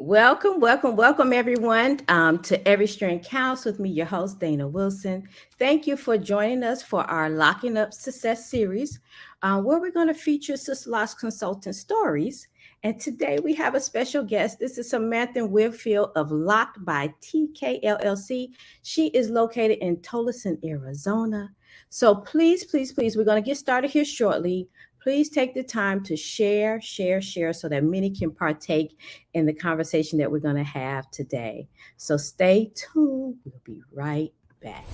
Welcome, everyone, to Every Strand Counts with me, your host, Dana Wilson. Thank you for joining us for our Locking Up Success series, where we're going to feature Sisterlocks consultant stories. And today we have a special guest. This is Samantha Winfield of Locked by TK LLC. She is located in Tolleson, Arizona. So please, we're going to get started here shortly. Please take the time to share so that many can partake in the conversation that we're going to have today. So stay tuned. We'll be right back.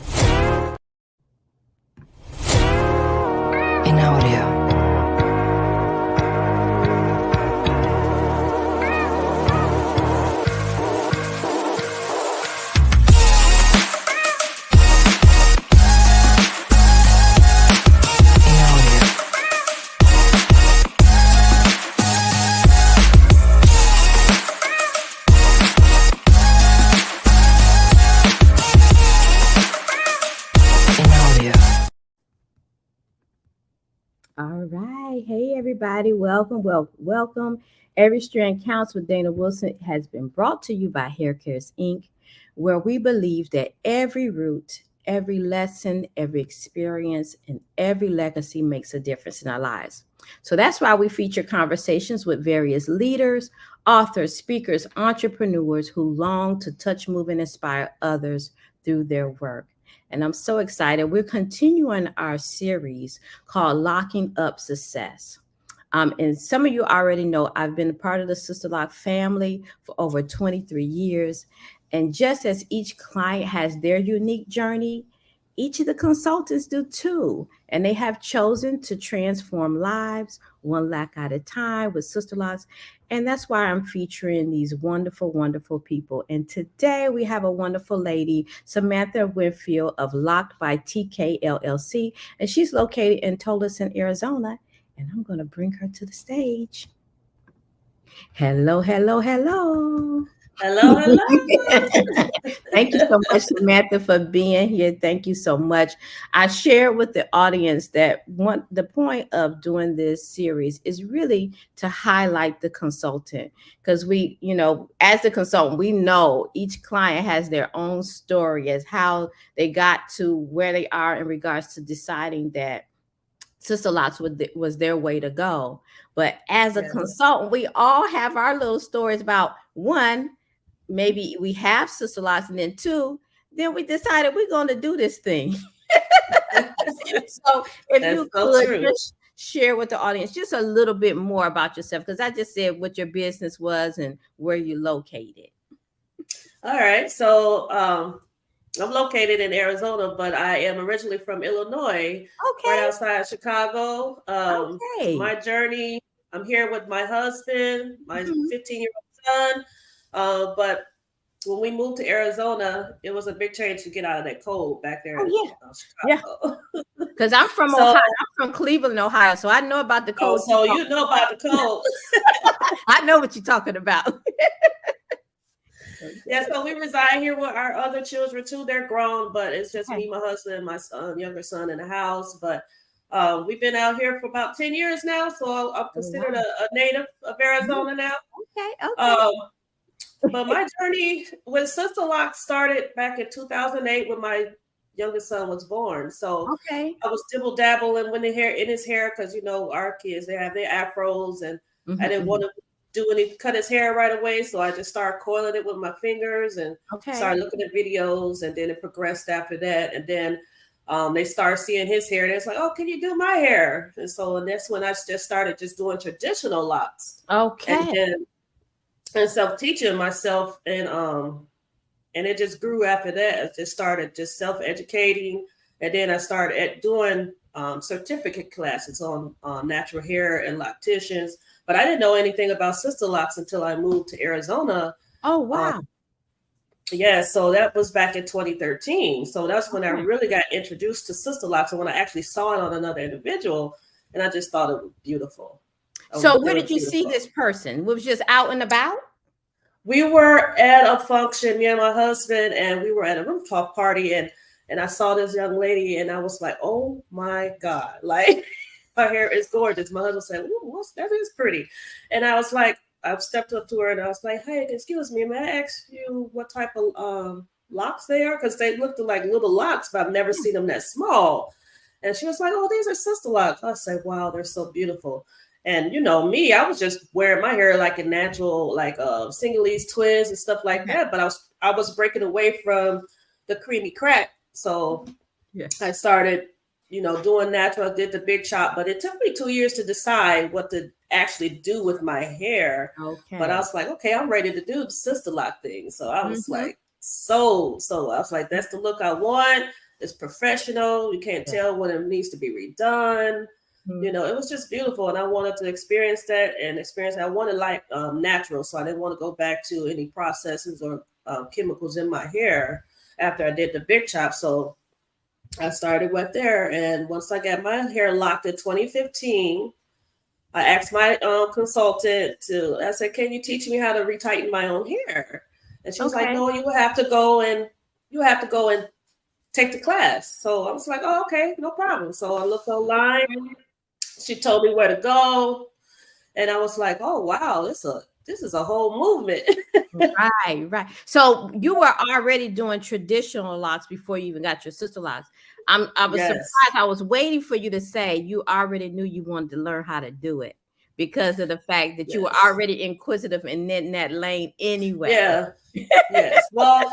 In audio. All right. Hey, everybody. Welcome. Every Strand Counts with Dana Wilson has been brought to you by Hair Cares Inc., where we believe that every root, every lesson, every experience, and every legacy makes a difference in our lives. So that's why we feature conversations with various leaders, authors, speakers, entrepreneurs who long to touch, move, and inspire others through their work. And I'm so excited. We're continuing our series called Locking Up Success. And some of you already know I've been a part of the Sisterlock family for over 23 years. And just as each client has their unique journey, each of the consultants do too. And they have chosen to transform lives one lack at a time with Sisterlocks. And that's why I'm featuring these wonderful people. And today we have a wonderful lady, Samantha Winfield of Locked by TK LLC. And she's located in Tolleson, Arizona. And I'm going to bring her to the stage. Hello. Hello. Thank you so much, Samantha, for being here. Thank you so much. I share with the audience that the point of doing this series is really to highlight the consultant, because we, as the consultant, we know each client has their own story as how they got to where they are in regards to deciding that Sisterlocks was their way to go. But as a consultant, we all have our little stories about, one, maybe we have Sisterlocks, and then two, then we decided we're going to do this thing. So if you could just share with the audience just a little bit more about yourself, because I just said what your business was and where you're located. All right. So I'm located in Arizona, but I am originally from Illinois, right outside Chicago. My journey, I'm here with my husband, my 15-year-old son. But when we moved to Arizona, it was a big change to get out of that cold back there in Chicago. Because I'm from Ohio. I'm from Cleveland, Ohio, so I know about the cold. So you know about the cold. I know what you're talking about. Yeah, so we reside here with our other children too. They're grown, but it's just me, my husband, and my younger son in the house. But we've been out here for about 10 years now, so I'm considered a native of Arizona now. Okay. But my journey with Sisterlocks started back in 2008 when my youngest son was born. So I was dibble dabble in his hair because our kids, they have their afros, and I didn't want to cut his hair right away. So I just started coiling it with my fingers and started looking at videos, and then it progressed after that. And then they started seeing his hair, and it's like, oh, can you do my hair? And that's when I just started just doing traditional locks. And self-teaching myself, and it just grew after that. I just started just self-educating, and then I started doing certificate classes on natural hair and locticians. But I didn't know anything about Sisterlocks until I moved to Arizona. Oh, wow. So that was back in 2013. So that's when I really got introduced to Sisterlocks, and when I actually saw it on another individual, and I just thought it was beautiful. So where did you see this person? It was just out and about? We were at a function, me and my husband, and we were at a rooftop party, and I saw this young lady, and I was like, oh my God, like her hair is gorgeous. My husband said, ooh, that is pretty. And I was like, I stepped up to her and I was like, "Hey, excuse me, may I ask you what type of locks they are? Because they looked like little locks, but I've never seen them that small." And she was like, "Oh, these are Sisterlocks." I said, "Wow, they're so beautiful." And you know me, I was just wearing my hair like a natural, like Singalese twins and stuff like that. But I was breaking away from the creamy crack, so I started, you know, doing natural. I did the big chop, but it took me 2 years to decide what to actually do with my hair. Okay. But I was like, okay, I'm ready to do the Sisterlock thing. So I was like, so I was like, that's the look I want. It's professional. You can't tell when it needs to be redone. You know, it was just beautiful, and I wanted to experience that and experience that. I wanted like natural, so I didn't want to go back to any processes or chemicals in my hair after I did the big chop. So I started with there, and once I got my hair locked in 2015, I asked my consultant to. I said, "Can you teach me how to retighten my own hair?" And she was like, "No, you will have to go and take the class." So I was like, "Oh, okay, no problem." So I looked online. She told me where to go, and I was like, "Oh wow, this is a whole movement." Right. So you were already doing traditional locks before you even got your Sisterlocks. I was surprised. I was waiting for you to say you already knew you wanted to learn how to do it because of the fact that you were already inquisitive and in that lane anyway. Yeah. Yes. Well,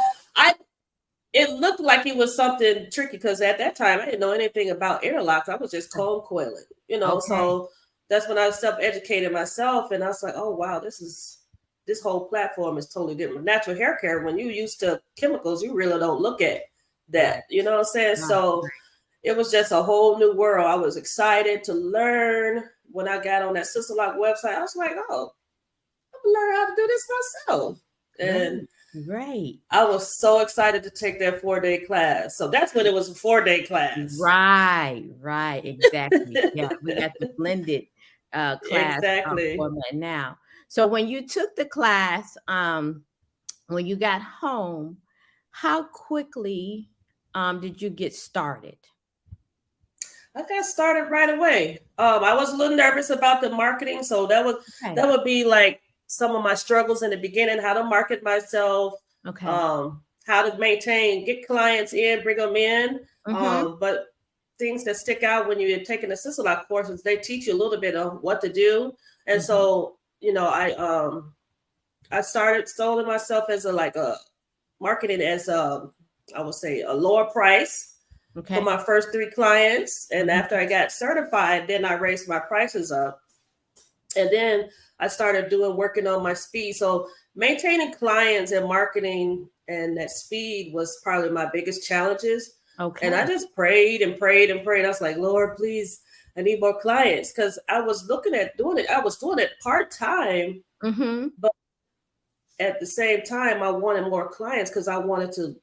it looked like it was something tricky because at that time I didn't know anything about interlocks. I was just comb coiling, you know. So that's when I self-educated myself, and I was like, "Oh wow, this whole platform is totally different." Natural hair care, when you're used to chemicals, you really don't look at that. You know what I'm saying? So it was just a whole new world. I was excited to learn. When I got on that Sisterlock website, I was like, "Oh, I'm gonna learn how to do this myself." And I was so excited to take that 4-day class. So that's when it was a 4-day class. Right. Exactly. Yeah, we got the blended class format now. So when you took the class, when you got home, how quickly did you get started? I got started right away. I was a little nervous about the marketing, so that would be like some of my struggles in the beginning: how to market myself, how to get clients in, bring them in. But things that stick out when you're taking the Sisterlock courses, they teach you a little bit of what to do. And so, you know, I started selling myself as a marketing as I would say a lower price. For my first 3 clients. And after I got certified, then I raised my prices up. And then I started working on my speed. So maintaining clients and marketing and that speed was probably my biggest challenges. And I just prayed and prayed and prayed. I was like, "Lord, please, I need more clients." Because I was looking at doing it. I was doing it part-time. But at the same time, I wanted more clients because I wanted to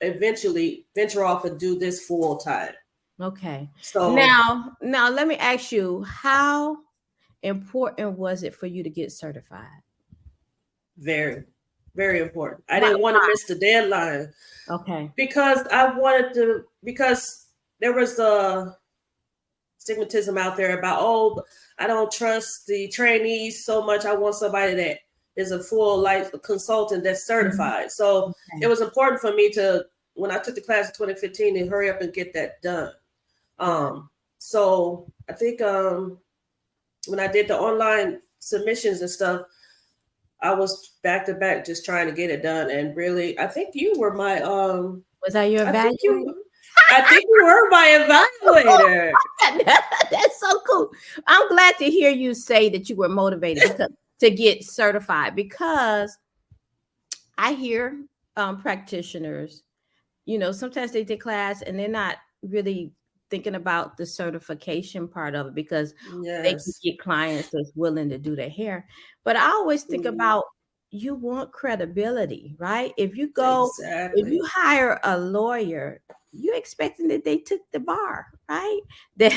eventually venture off and do this full time. So now let me ask you, how important was it for you to get certified? Very, very important. I didn't want to miss the deadline. Because because there was a stigmatism out there about, "Oh, I don't trust the trainees so much. I want somebody that is a full life consultant that's certified." So it was important for me to, when I took the class in 2015, to hurry up and get that done. So I think when I did the online submissions and stuff, I was back to back just trying to get it done. And really, I think you were my was I your evaluator? I think you were my evaluator. That's so cool. I'm glad to hear you say that you were motivated to get certified, because I hear practitioners, you know, sometimes they take class and they're not really thinking about the certification part of it, because they can get clients that's willing to do their hair. But I always think about, you want credibility, right? If you if you hire a lawyer, you're expecting that they took the bar, right? They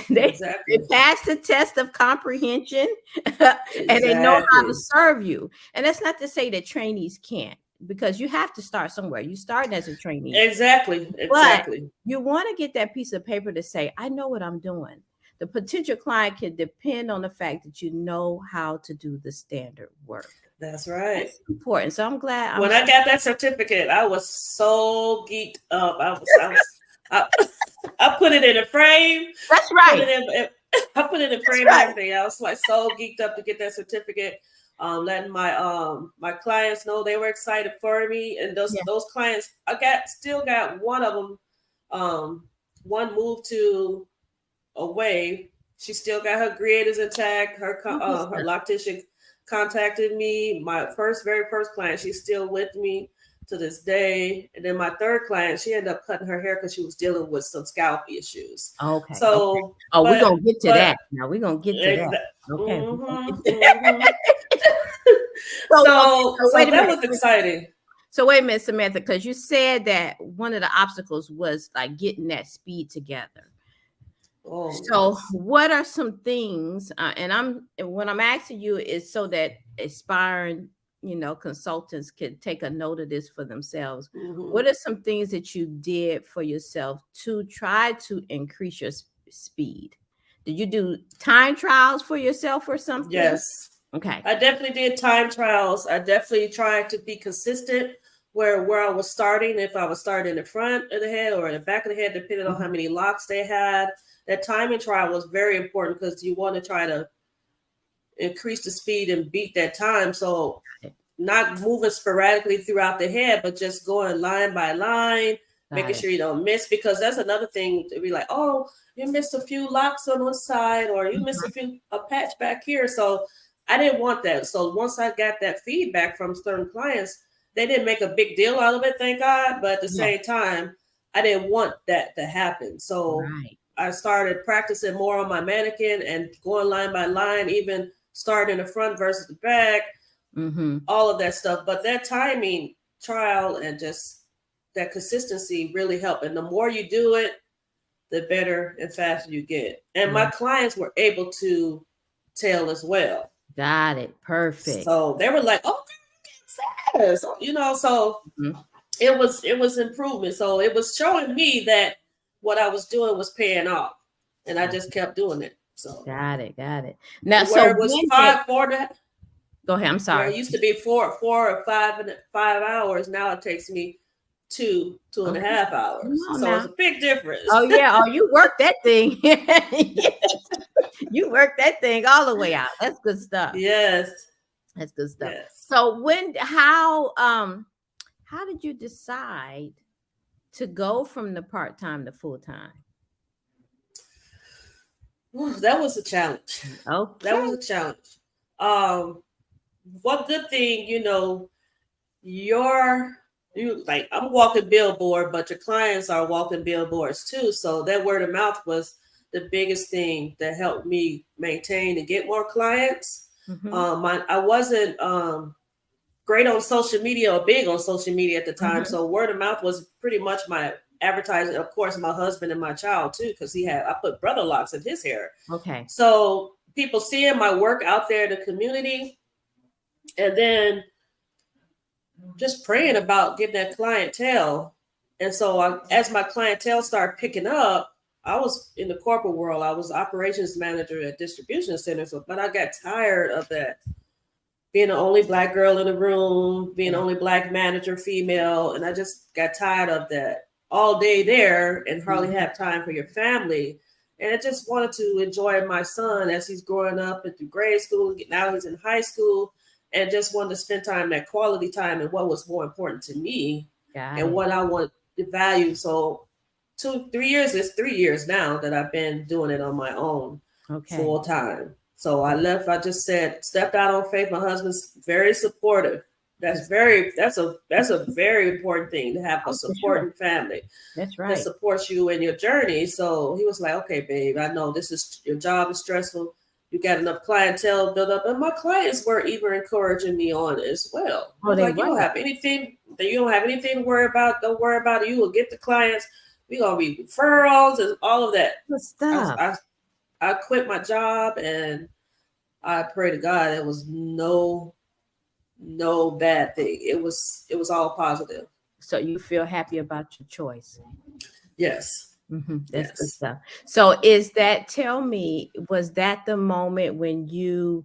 passed the test of comprehension and they know how to serve you. And that's not to say that trainees can't, because you have to start somewhere. You start as a trainee. Exactly. But you want to get that piece of paper to say, "I know what I'm doing." The potential client can depend on the fact that you know how to do the standard work. That's right. That's important. So I'm glad. When I got that certificate, I was so geeked up. I, I put it in a frame. That's Put right. it in. I put it in a That's frame and right. everything. I was like so geeked up to get that certificate. Letting my clients know they were excited for me, and those clients, still got one of them. One moved to away. She still got her creators intact. Her loctician contacted me. My very first client, she's still with me to this day. And then my third client, she ended up cutting her hair because she was dealing with some scalp issues. Okay. So, oh, we're gonna get to that. Now we're gonna get to that. Okay. So that was exciting. So wait a minute, Samantha, because you said that one of the obstacles was like getting that speed together. Oh, so yes. What are some things? And what I'm asking you is so that aspiring, consultants can take a note of this for themselves. Mm-hmm. What are some things that you did for yourself to try to increase your speed? Did you do time trials for yourself or something? Yes. Okay. I definitely did time trials. I definitely tried to be consistent where I was starting, if I was starting in the front of the head or in the back of the head, depending on how many locks they had. That timing trial was very important because you want to try to increase the speed and beat that time. So not moving sporadically throughout the head, but just going line by line, making sure you don't miss, because that's another thing to be like, oh, you missed a few locks on one side or you missed a patch back here. So I didn't want that. So once I got that feedback from certain clients, they didn't make a big deal out of it, thank God. But at the same time, I didn't want that to happen. So I started practicing more on my mannequin and going line by line, even starting in the front versus the back, all of that stuff. But that timing trial and just that consistency really helped. And the more you do it, the better and faster you get. And my clients were able to tell as well. Got it. Perfect. So they were like, oh, fast. So it was improvement. So it was showing me that what I was doing was paying off. And I just kept doing it. So got it. Now, where it was 4 go ahead. I'm sorry. Where it used to be 4 or 5 hours. Now it takes me 2.5 hours. So it's a big difference. Oh yeah. Oh, you work that thing. You work that thing all the way out. That's good stuff. Yes. That's good stuff. Yes. So how did you decide to go from the part-time to full-time? That was a challenge. Okay. That was a challenge. One good thing, I'm walking billboard, but your clients are walking billboards too. So that word of mouth was the biggest thing that helped me maintain and get more clients. I wasn't great on social media or big on social media at the time. So word of mouth was pretty much my advertising. Of course, my husband and my child too, because I put brother locks in his hair. Okay. So people seeing my work out there in the community, and then just praying about getting that clientele. And so as my clientele started picking up, I was in the corporate world. I was operations manager at distribution centers, but I got tired of that. Being the only Black girl in the room, being the only Black manager, female. And I just got tired of that all day there and hardly have time for your family. And I just wanted to enjoy my son as he's growing up into grade school. Now he's in high school, and just wanted to spend time, that quality time, and what was more important to me and what I want to value. So 3 years is 3 years now that I've been doing it on my own full time. So I stepped out on faith. My husband's very supportive. That's a very important thing, to have a supporting family. That's right. That supports you in your journey. So he was like, okay, babe, I know your job is stressful. You got enough clientele built up. And my clients were even encouraging me on as well. You don't have anything to worry about. Don't worry about it. You will get the clients. We're gonna be referrals and all of that. Stuff. I quit my job, and I pray to God it was no bad thing. It was all positive. So you feel happy about your choice? Yes. That's good stuff. So tell me, was that the moment when you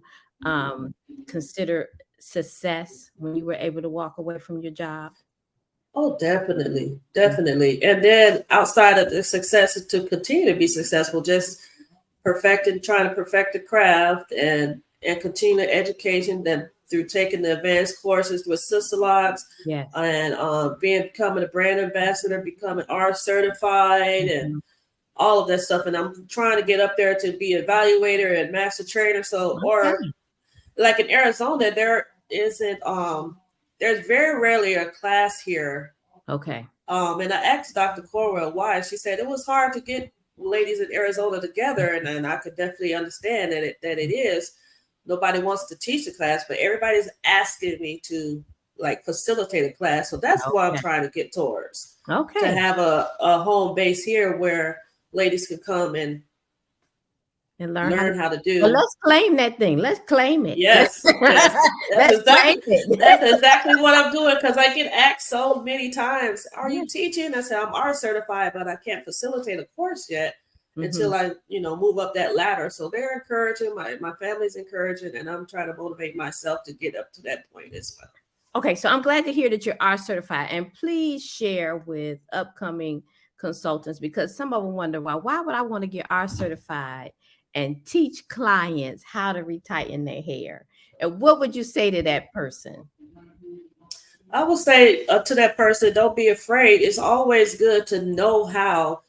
consider success when you were able to walk away from your job? Oh, definitely, definitely. And then outside of the success, to continue to be successful, just trying to perfect the craft and continue education. Then through taking the advanced courses with Sisterlocks, Yes. and becoming a brand ambassador, becoming R certified, and all of that stuff. And I'm trying to get up there to be evaluator and master trainer. So, or like in Arizona, there's very rarely a class here. Okay. And I asked Dr. Corwell why. She said it was hard to get ladies in Arizona together, and I could definitely understand that it is. Nobody wants to teach the class, but everybody's asking me to like facilitate a class. So that's what I'm trying to get towards. Okay. To have a home base here where ladies can come and learn how to do. Well, let's claim that thing. Let's claim it. Yes. That's exactly what I'm doing, because I get asked so many times, are you teaching? I said, I'm R certified, but I can't facilitate a course yet until I, move up that ladder. So they're encouraging, my family's encouraging, and I'm trying to motivate myself to get up to that point as well. Okay, so I'm glad to hear that you're R certified, and please share with upcoming consultants, because some of them wonder why would I want to get R certified and teach clients how to retighten their hair? And what would you say to that person? I would say to that person, don't be afraid. It's always good to know how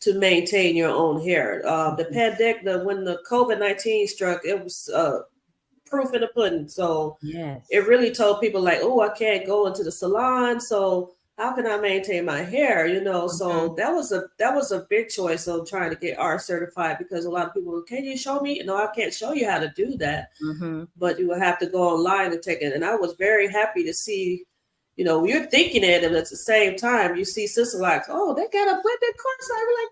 to maintain your own hair. The pandemic, when the COVID-19 struck, it was proof in the pudding. So it really told people like, oh, I can't go into the salon. So how can I maintain my hair? So that was a big choice of trying to get R certified, because a lot of people, can you show me? No, I can't show you how to do that. But you will have to go online and take it. And I was very happy to see, you're thinking it, and at the same time, you see Sisterlocks, oh, they got a blended course. I was like,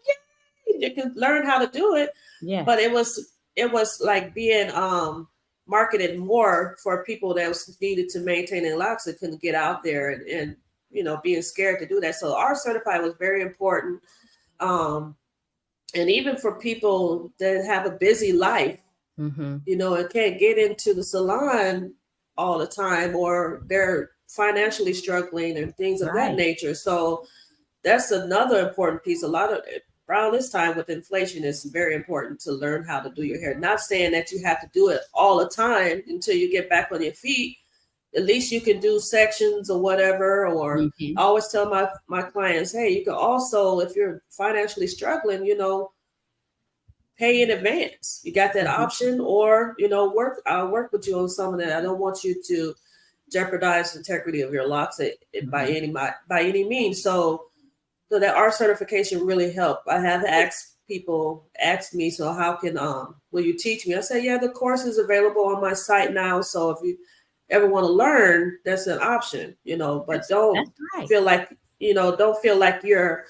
yeah, you can learn how to do it. Yeah. But it was like being marketed more for people that was needed to maintain their locks that couldn't get out there and being scared to do that. So R certified was very important. And even for people that have a busy life, and can't get into the salon all the time, or they're financially struggling and things of that nature. So that's another important piece. A lot of around this time with inflation, it's very important to learn how to do your hair. Not saying that you have to do it all the time until you get back on your feet. At least you can do sections or whatever. Or I always tell my clients, hey, you can also, if you're financially struggling, pay in advance. You got that option, or I'll work with you on some of that. I don't want you to jeopardize the integrity of your locks by any means. So that R certification really helped. I have people ask me, so how can will you teach me? I say, yeah, the course is available on my site now. So if you ever want to learn, that's an option, but don't feel like you're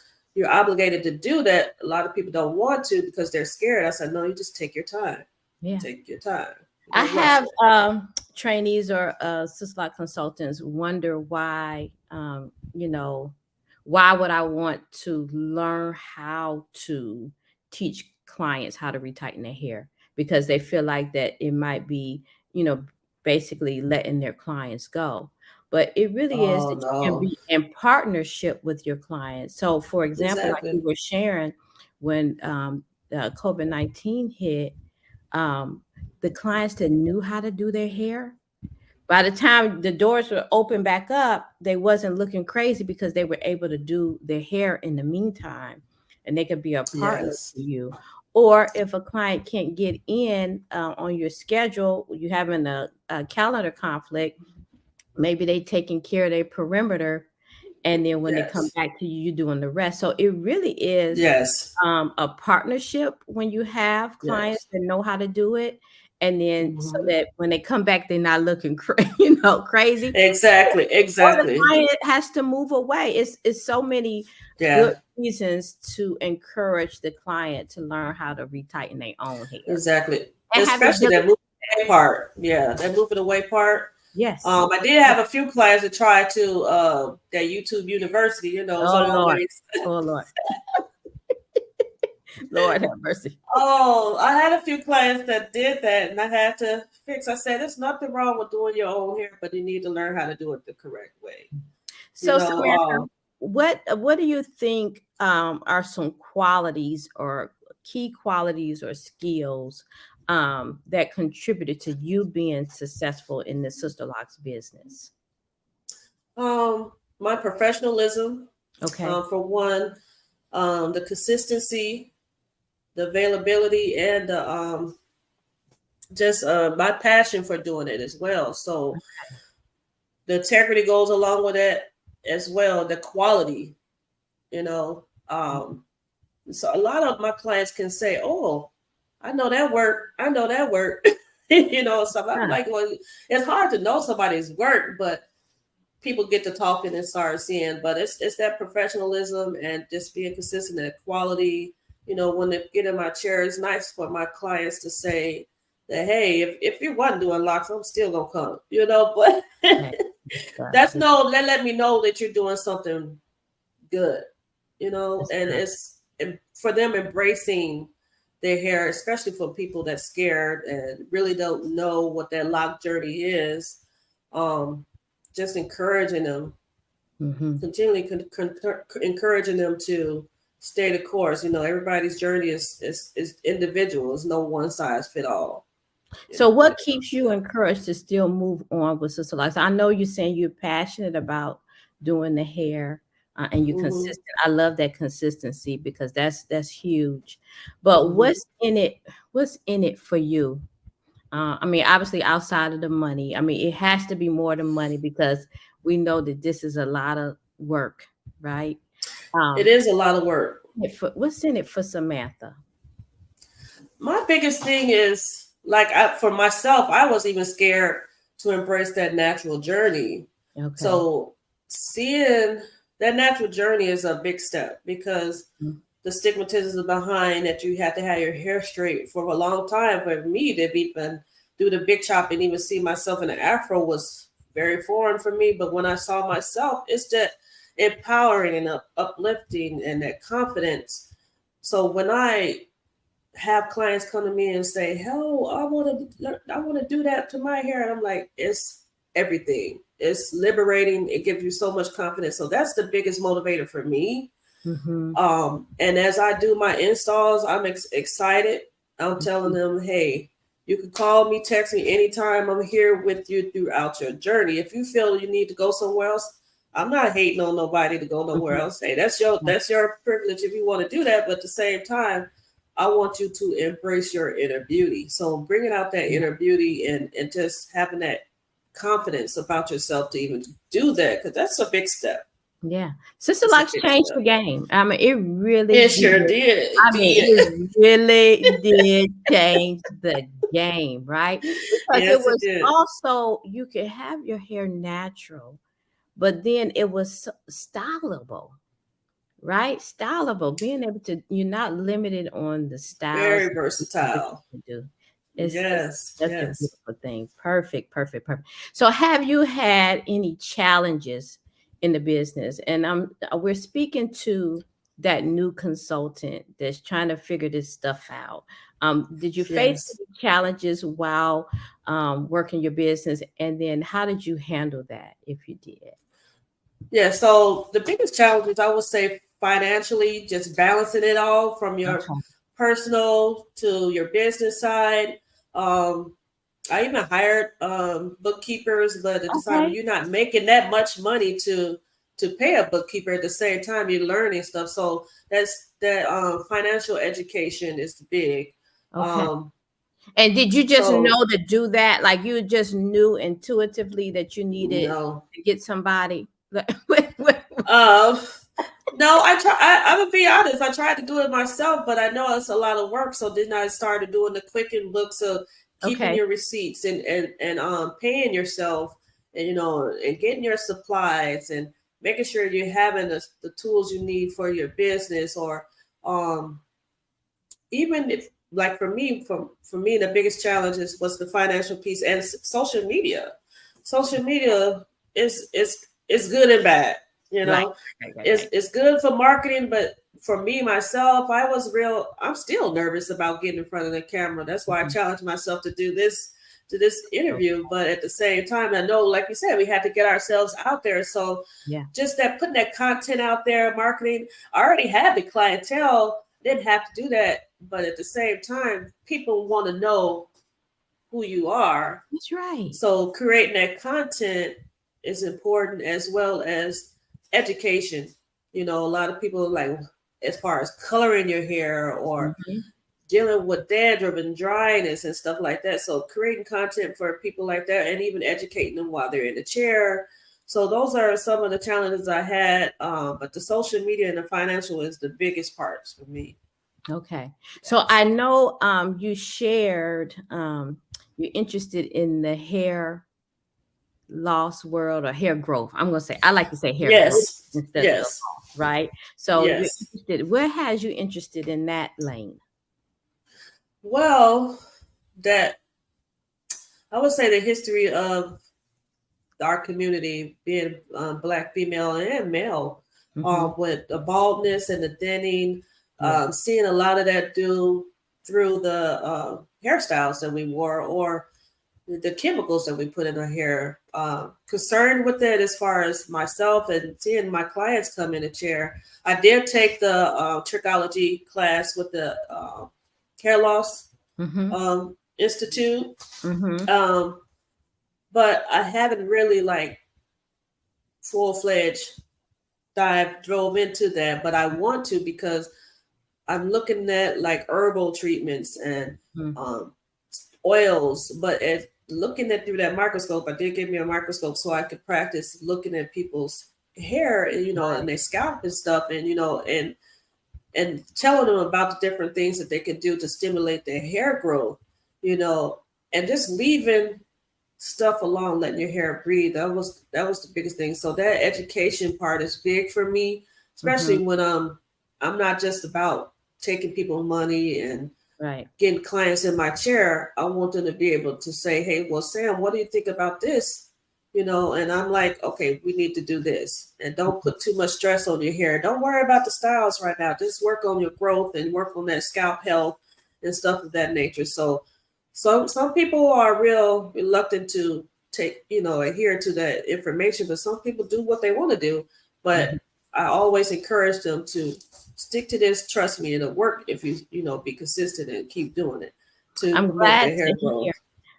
obligated to do that. A lot of people don't want to because they're scared. I said, no, you just take your time. Yeah. Take your time. I have trainees or Sisterlock consultants wonder why, why would I want to learn how to teach clients how to retighten their hair? Because they feel like that it might be, basically letting their clients go. But it really is that you can be in partnership with your clients. So, for example, like you were sharing, when COVID-19 hit, the clients that knew how to do their hair, by the time the doors were open back up, they wasn't looking crazy because they were able to do their hair in the meantime, and they could be a partner to you. Or if a client can't get in on your schedule, you having a calendar conflict, maybe they taking care of their perimeter, and then when they come back to you, you're doing the rest. So it really is a partnership when you have clients that know how to do it. And then so that when they come back, they're not looking crazy. Exactly. Or the client has to move away. It's so many good reasons to encourage the client to learn how to retighten their own hair. Exactly. And especially that moving away part. Yeah, that moving away part. Yes. I did have a few clients that tried to that YouTube University, Oh Lord. Lord have mercy. Oh, I had a few clients that did that, and I had to fix. I said, "There's nothing wrong with doing your own hair, but you need to learn how to do it the correct way." You So, know, Samantha, what do you think are some qualities or key qualities or skills that contributed to you being successful in the Sister Locks business? my professionalism, Okay. for one, the consistency, the availability, and just my passion for doing it as well. So the integrity goes along with it as well. The quality, you know. So a lot of my clients can say, "Oh, I know that work. I know that work." So I'm Yeah. like, well, it's hard to know somebody's work, but people get to talking and start seeing. But it's that professionalism and just being consistent and quality. When they get in my chair, it's nice for my clients to say that, hey, if you wasn't doing locks, I'm still gonna come. But Okay. Good stuff. that's Good no, let me know that you're doing something good. And stuff. it's for them embracing their hair, especially for people that's scared and really don't know what that lock journey is. Um, just encouraging them, Mm-hmm. continually encouraging them to stay the course. Everybody's journey is individual. There's no one size fit all. So, When what it comes keeps to you that. encouraged to still move on with Sister Life? I know you're saying you're passionate about doing the hair, and you're Mm-hmm. consistent. I love that consistency because that's huge. But Mm-hmm. what's in it? What's in it for you? I mean, obviously, outside of the money. I mean, it has to be more than money because we know that this is a lot of work, right? It Um, is a lot of work. what's in it for Samantha? My biggest thing is like for myself, I was even scared to embrace that natural journey. Okay. So seeing that natural journey is a big step because Mm. the stigmatism behind that you have to have your hair straight for a long time. For me to even do the big chop and even see myself in an afro was very foreign for me. But when I saw myself, it's that empowering and uplifting and that confidence. So when I have clients come to me and say, "Hell, I want to do that to my hair," and I'm like, "It's everything. It's liberating. It gives you so much confidence." So that's the biggest motivator for me. Mm-hmm. And as I do my installs, I'm excited. I'm telling them, "Hey, you can call me, text me anytime. I'm here with you throughout your journey. If you feel you need to go somewhere else, I'm not hating on nobody to go nowhere Mm-hmm. else. Hey, that's your privilege if you want to do that. But at the same time, I want you to embrace your inner beauty. So bringing out that inner beauty and just having that confidence about yourself to even do that, because that's a big step. Yeah. Sister It's a Locks big changed the step. game. I mean, it really It did. sure did. It I mean, did. it really did change the game, right? Because it Yes, it was did. also, you could have your hair natural, but then it was stylable, right? Stylable, being able to, you're not limited on the styles Very that versatile. you can do. It's Yes, that's a yes, beautiful thing. Perfect, perfect, perfect. So, have you had any challenges in the business? And we're speaking to that new consultant that's trying to figure this stuff out. Did you face yes. any challenges while working your business? And then how did you handle that if you did? Yeah, so the biggest challenges I would say financially, just balancing it all from your Okay. personal to your business side. Um, I even hired bookkeepers, but at the time Okay. you're not making that much money to pay a bookkeeper. At the same time, you're learning stuff. So that's that financial education is big. Okay. Um, And did you just so know to do that? Like you just knew intuitively that you needed no, to get somebody? um, no, I try. I'm gonna be honest. I tried to do it myself, but I know it's a lot of work. So then I started doing the Quicken books of keeping Okay. your receipts and paying yourself and and getting your supplies and making sure you're having the tools you need for your business or um even if like for me the biggest challenge was the financial piece and social media. Social media is good and bad. you Right. know Right. Right. it's Right. it's good for marketing, but for me myself, I'm still nervous about getting in front of the camera. That's why I challenged myself to do this interview. But at the same time, I know, like you said, we had to get ourselves out there. So just that putting that content out there, marketing, I already had the clientele, didn't have to do that. But at the same time, people want to know who you are. That's right. So creating that content is important, as well as education. A lot of people like, as far as coloring your hair or dealing with dandruff and dryness and stuff like that. So creating content for people like that, and even educating them while they're in the chair. So those are some of the challenges I had. But the social media and the financial is the biggest parts for me. Okay. So I know you shared you're interested in the hair loss world or hair growth. I'm going to say, I like to say hair growth instead of loss, right? So you're interested, what has you interested in that lane? Well, I would say the history of our community, being Black, female, and male, with the baldness and the thinning, seeing a lot of that through the hairstyles that we wore, or the chemicals that we put in our hair. Concerned with it as far as myself and seeing my clients come in a chair. I did take the Trichology class with the Hair Loss Institute. But I haven't really like full-fledged drove into that, but I want to, because I'm looking at like herbal treatments and oils, but looking at through that microscope, I did give me a microscope so I could practice looking at people's hair and, and their scalp and stuff, and, and telling them about the different things that they can do to stimulate their hair growth, and just leaving stuff alone, letting your hair breathe. That was the biggest thing. So that education part is big for me, especially when I'm not just about taking people money and getting clients in my chair. I want them to be able to say, hey, well, Sam, what do you think about this? And I'm like, okay, we need to do this, and don't put too much stress on your hair. Don't worry about the styles right now. Just work on your growth and work on that scalp health and stuff of that nature. So some people are real reluctant to adhere to that information, but some people do what they want to do. But I always encourage them to stick to this. Trust me, it'll work if you be consistent and keep doing it to promote the hair growth.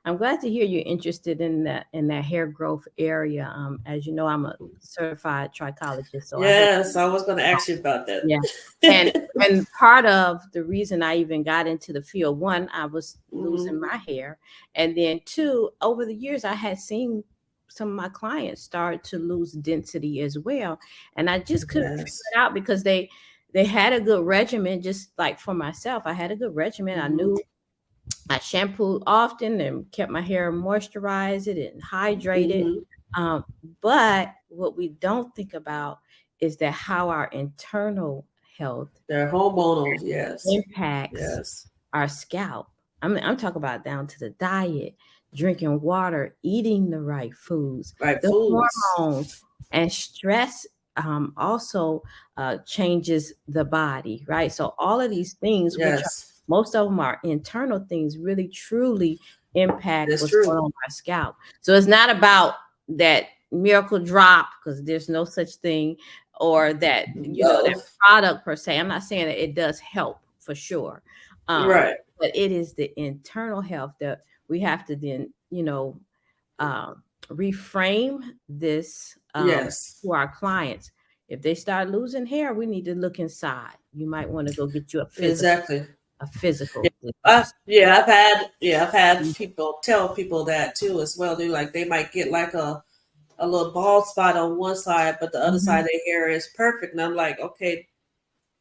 I'm glad to hear you're interested in that hair growth area. As you know, I'm a certified trichologist. So I was going to ask you about that. Yeah, and part of the reason I even got into the field, one, I was losing my hair, and then two, over the years, I had seen some of my clients start to lose density as well, and I just couldn't figure it out, because they had a good regimen. Just like for myself, I had a good regimen. I knew I shampooed often and kept my hair moisturized and hydrated. But what we don't think about is that how our internal health, their hormonal, impacts our scalp. I'm talking about down to the diet, drinking water, eating the right foods, hormones, and stress also changes the body, right? So all of these things, which are, most of them are internal things, really truly impact what's going on our scalp. So it's not about that miracle drop, because there's no such thing, or that that product per se. I'm not saying that it does help for sure, but it is the internal health that we have to then reframe this to our clients. If they start losing hair, we need to look inside. You might want to go get you a physical. A physical. I've had people tell people that too as well. They might get like a little bald spot on one side, but the other side of their hair is perfect. And I'm like, okay,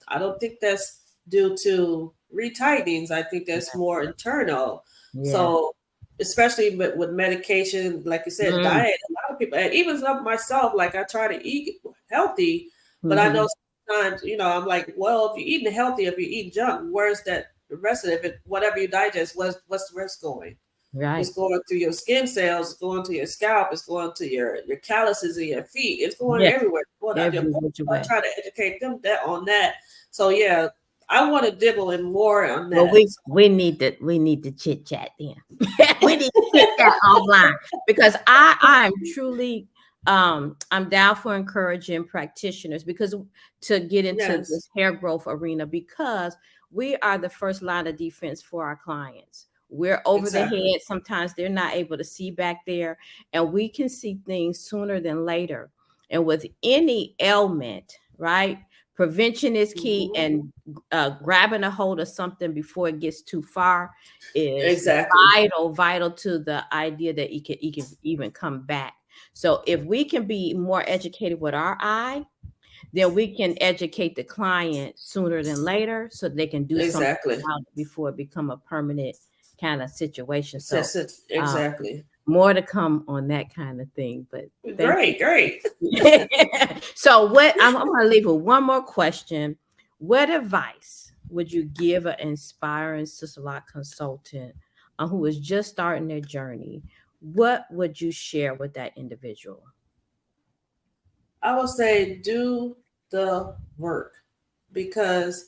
I don't think that's due to retightings. I think that's more internal. So especially with medication, like you said, diet, a lot of people, and even myself, like I try to eat healthy, but I know sometimes, I'm like, well, if you're eating healthy, if you eat junk, where's the rest of it? Whatever you digest, what's the rest going? Right. It's going through your skin cells, it's going to your scalp, it's going to your calluses in your feet, it's going Yes. everywhere. It's going out your Every pores. which I way. try to educate them that on that. So yeah, I want to dibble in more on Well, that. we need to chit chat then. We need to chit chat offline because I am truly I'm down for encouraging practitioners because to get into Yes, this hair growth arena because we are the first line of defense for our clients. We're over the exactly. head. Sometimes they're not able to see back there, and we can see things sooner than later. And with any ailment, right? Prevention is key, Hmm. and grabbing a hold of something before it gets too far is Exactly. vital to the idea that it can even come back. So if we can be more educated with our eye, then we can educate the client sooner than later so they can do something Exactly. about it before it become a permanent kind of situation. So That's it. uh, Exactly. more to come on that kind of thing. But thank you. Great, great. So what I'm going to leave with one more question. What advice would you give an inspiring sister lot consultant who is just starting their journey? What would you share with that individual? I would say do the work because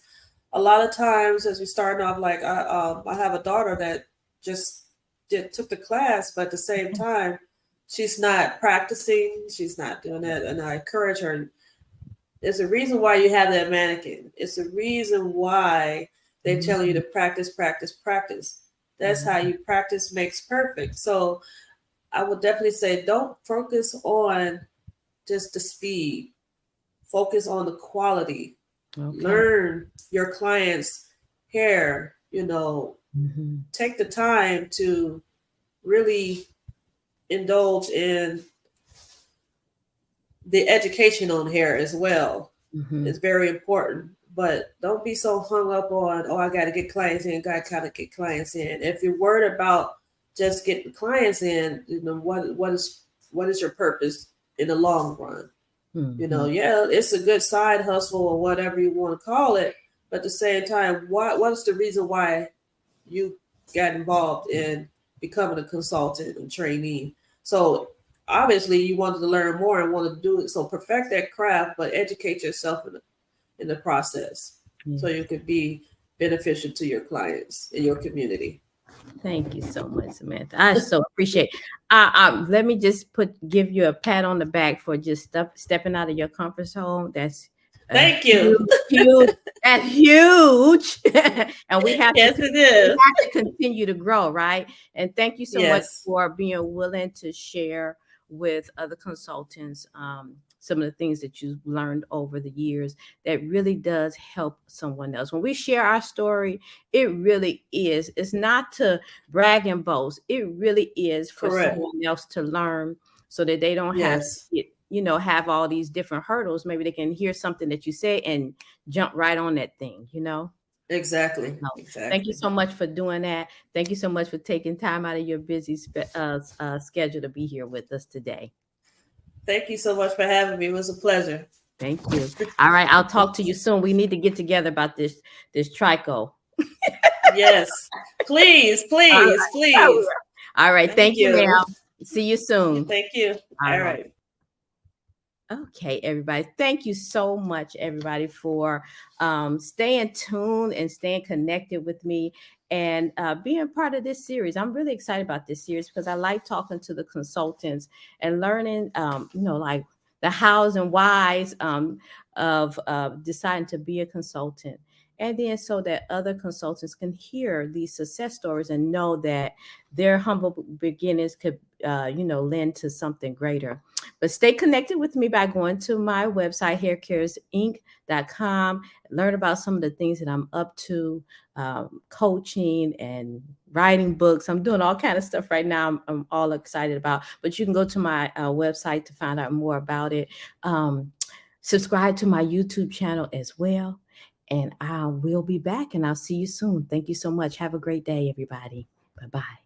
a lot of times as we start off, like I have a daughter that just took the class, but at the same time, she's not practicing. She's not doing that, and I encourage her. There's a reason why you have that mannequin. It's a reason why they tell you to Mhm. practice, practice, practice. That's how Mhm. you practice makes perfect. So I would definitely say don't focus on just the speed. Focus on the quality. Okay. Learn your client's hair, Mhm. take the time to really indulge in the education on hair as well. Mhm. It's very important. But don't be so hung up on, oh, I got to get clients in, got to kind of get clients in. If you're worried about just getting clients in, what is your purpose in the long run? Mhm. Yeah, it's a good side hustle or whatever you want to call it. But at the same time, what's the reason why you got involved in becoming a consultant and trainee? So obviously you wanted to learn more and want to do it. So perfect that craft, but educate yourself in the process so Yes. you could be beneficial to your clients and your community. Thank you so much, Samantha. I so appreciate. Let me just give you a pat on the back for just stepping out of your comfort zone. That's a Thank you. huge. That's huge, and Yes, it is. to continue to grow, right? And thank you so much Yes, for being willing to share with other consultants some of the things that you've learned over the years that really does help someone else. When we share our story, it really is. It's not to brag and boast. It really is for correct. someone else to learn so that they don't have to Yes, get, have all these different hurdles. Maybe they can hear something that you say and jump right on that thing. exactly. So thank you Exactly. so much for doing that. Thank you so much for taking time out of your busy schedule to be here with us today. Thank you so much for having me. It was a pleasure. Thank you. All right, I'll talk to you soon. We need to get together about this tricho. Yes. Please, All please, right. please. All right. Thank Thank you, you. ma'am. See you soon. Thank you. All All right. right. Okay, everybody. Thank you so much, everybody, for staying tuned and staying connected with me and being part of this series. I'm really excited about this series because I like talking to the consultants and learning, like the hows and whys of deciding to be a consultant. And then so that other consultants can hear these success stories and know that their humble beginnings could, lend to something greater. But stay connected with me by going to my website, haircaresinc.com. Learn about some of the things that I'm up to, coaching and writing books. I'm doing all kind of stuff right now. I'm all excited about. But you can go to my website to find out more about it. Subscribe to my YouTube channel as well. And I will be back and I'll see you soon. Thank you so much. Have a great day, everybody. Bye bye.